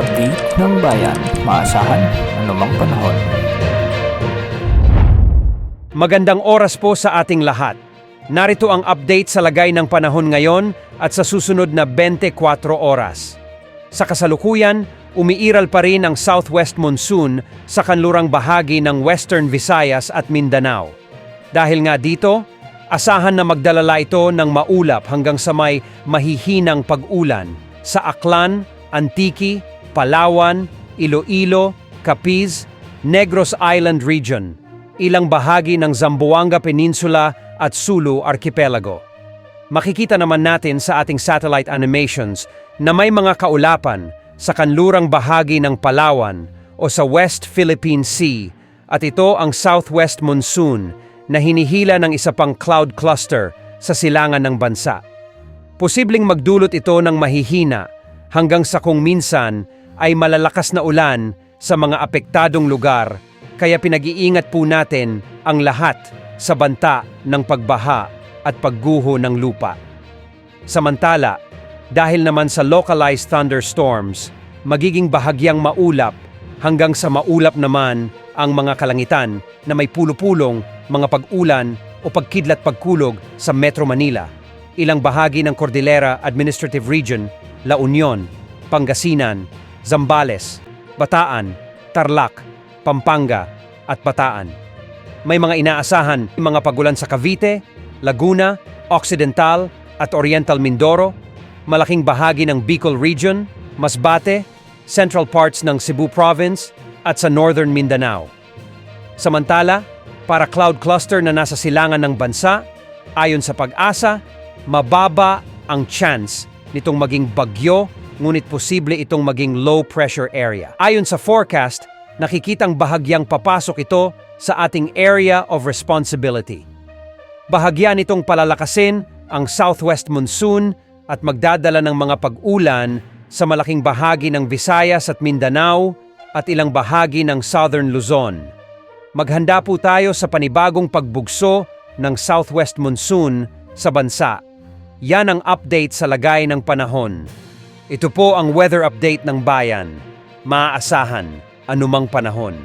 update ng bayan. Maasahan anumang panahon. Magandang oras po sa ating lahat. Narito ang update sa lagay ng panahon ngayon at sa susunod na 24 oras. Sa kasalukuyan, umiiral pa rin ang southwest monsoon sa kanlurang bahagi ng Western Visayas at Mindanao. Dahil nga dito, asahan na magdalala ito ng maulap hanggang sa may mahihinang pag-ulan sa Aklan, Antique, Palawan, Iloilo, Capiz, Negros Island Region, ilang bahagi ng Zamboanga Peninsula at Sulu Archipelago. Makikita naman natin sa ating satellite animations na may mga kaulapan sa kanlurang bahagi ng Palawan o sa West Philippine Sea at ito ang southwest monsoon na hinihila ng isa pang cloud cluster sa silangan ng bansa. Posibleng magdulot ito ng mahihina hanggang sa kung minsan ay malalakas na ulan sa mga apektadong lugar, kaya pinag-iingat po natin ang lahat sa banta ng pagbaha at pagguho ng lupa. Samantala, dahil naman sa localized thunderstorms, magiging bahagyang maulap hanggang sa maulap naman ang mga kalangitan na may pulo-pulong mga pag-ulan o pagkidlat-pagkulog sa Metro Manila, ilang bahagi ng Cordillera Administrative Region, La Union, Pangasinan, Zambales, Bataan, Tarlac, Pampanga at Bataan. May mga inaasahan mga pagulan sa Cavite, Laguna, Occidental at Oriental Mindoro, malaking bahagi ng Bicol Region, Masbate, central parts ng Cebu Province at sa Northern Mindanao. Samantala, para cloud cluster na nasa silangan ng bansa, ayon sa Pag-asa, mababa ang chance nitong maging bagyo, ngunit posible itong maging low pressure area. Ayon sa forecast, nakikitang bahagyang papasok ito sa ating area of responsibility. Bahagya nitong palalakasin ang southwest monsoon at magdadala ng mga pag-ulan sa malaking bahagi ng Visayas at Mindanao at ilang bahagi ng Southern Luzon. Maghanda po tayo sa panibagong pagbugso ng southwest monsoon sa bansa. Yan ang update sa lagay ng panahon. Ito po ang weather update ng bayan. Maaasahan anumang panahon.